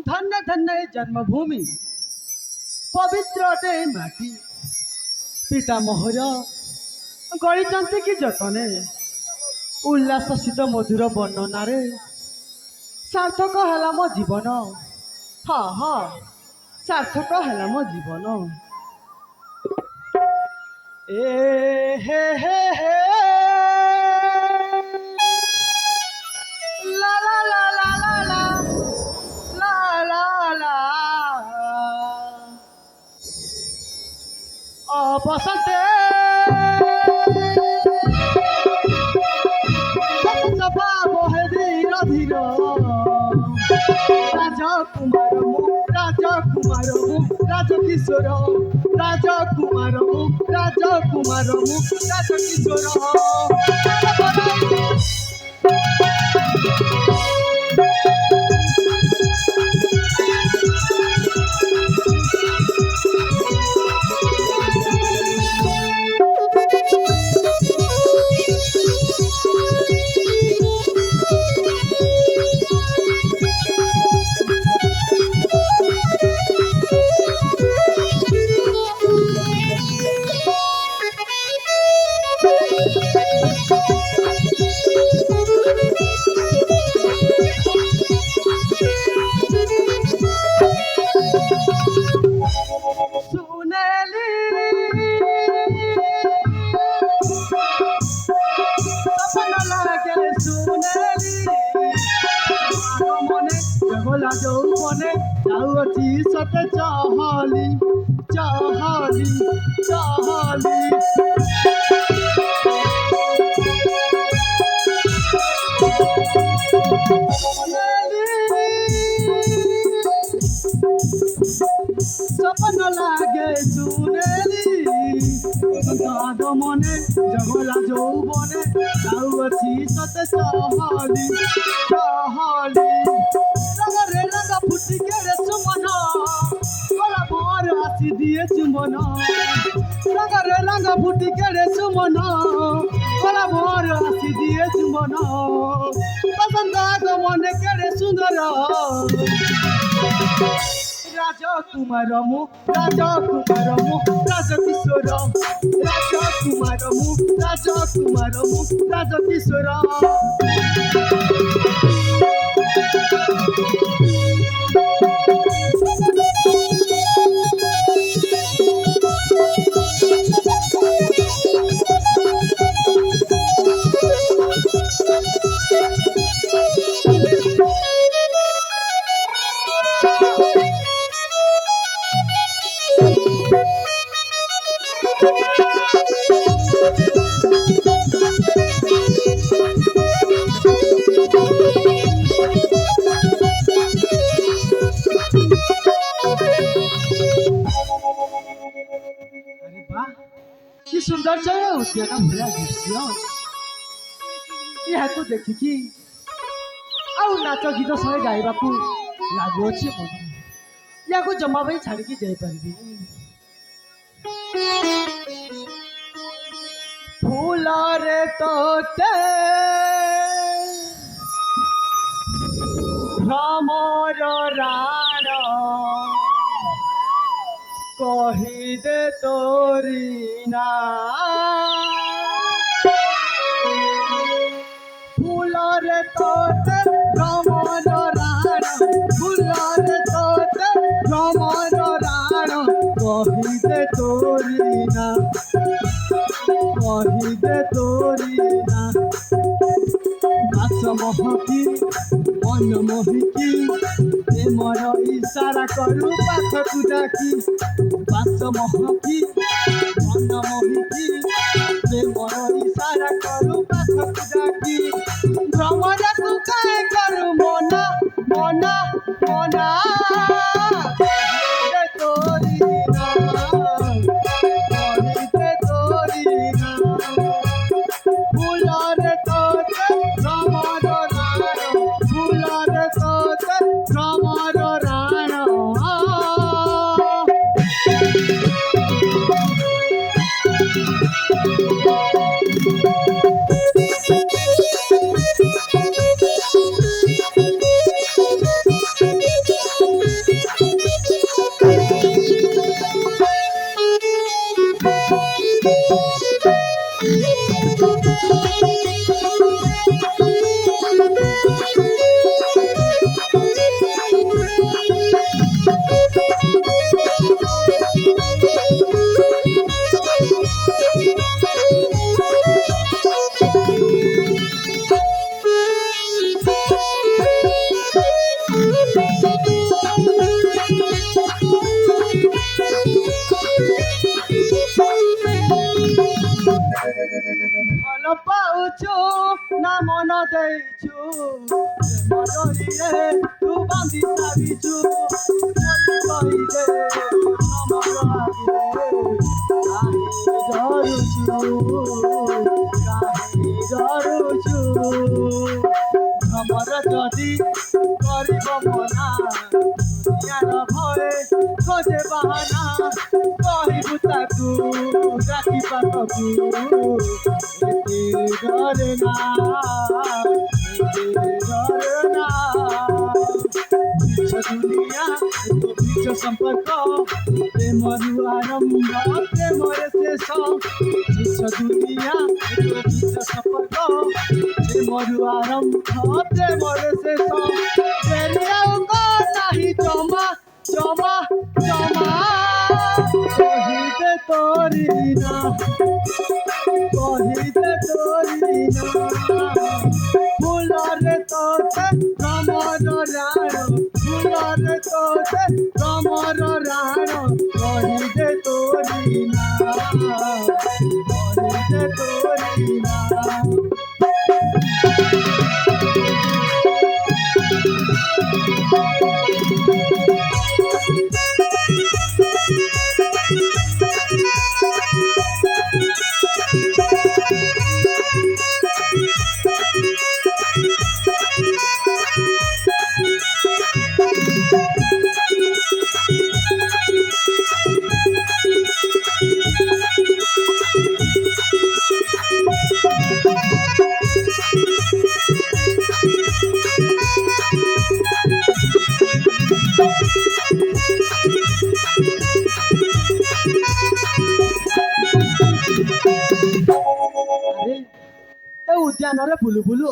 धन्य धन्य जन्मभूमि पवित्र अटे माटी पिता मोहर गढ़ी कि जतने उल्लासित मधुर वर्णन सार्थक है मो जीवन। हाँ हाँ सार्थक है मो जीवन। ए हे ला ला ला ला ला ला ला ला बसंते सफा मोहे धीर धीर राजकुमार राजकिशोर राजकुमार राजकिशोर যৌবনে যাওয়াছি সতে চহলি চহলি চহলি সপন লাগে শুনেলি মনে জগলা যৌবনে যাওয়াছি সতে চহলি চহলি रंगा फुटी के रे सुमन कोला मोर आसी दिए चुमन रंगा फुटी के रे सुमन कोला मोर आसी दिए चुमन पसंद आगो मन के रे सुंदर राजकुमार राजकिशोर राजकिशोर कि सुंदर छ उद्यान भरा दृश्य यहाँ को देखिकी आउ नाच गीत सह गाइबा को लागुअछि मन या को जमा भाई छाड़ी की जाई परबी फूल रे तोते भ्रमर राण कही दे तोरी ना फूल रे तोते भ्रमर राण फूल रे तोते भ्रमर राण कही दे तोरी ना कही दे तोरी ना মহকি মন মহিকি প্রেমর ইশারা করু পাখকু ডাকি বাস মহকি মন মহিকি প্রেমর ইশারা করু পাখকু ডাকি ভ্রমরা তু কায় করু মনা মনা মনা তোরি না তোরি না ফুলরে তোতে ভ্রমর রাণ ফুলরে তোতে ভ্রমর রাণ ভাল পাউଛୁ না মন ଦେଇଛୁ ମନରେ ତୁ ବାନ୍ଧି ସାରିଛୁ କହିଲେ ଆମର ଆଗରେ କାହିଁ ଡରୁଛୁ ଆମର ଯଦି କରିବ ମନା ଦୁନିଆର ଭୟରେ ଖୋଜେ ବାହାନା କହିବୁ ତାକୁ ଡାକି ପାଖକୁ ଏତେ ଡରେ ନା ମିଛ ଦୁନିଆ ମିଛ ସମ୍ପର୍କ ପ୍ରେମରୁ ଆରମ୍ଭ ପ୍ରେମରେ ଶେଷ ମିଛ ଦୁନିଆ ମିଛ ସମ୍ପର୍କ ପ୍ରେମରୁ ଆରମ୍ଭ ପ୍ରେମରେ ଶେଷ ପ୍ରେମୀ ଆଉ କଣ ନାହିଁ ଜମା ଜମା ଜମା କହିଦେ ତୋରି ନା କହିଦେ ତୋରି ନା ফুলরে তোতে ভ্রমর রাণ ফুলরে তোতে ভ্রমর রাণ কহিদে তোরি না কহিদে তোরি না ଉଦ୍ୟାନରେ ବୁଲୁ ବୁଲୁ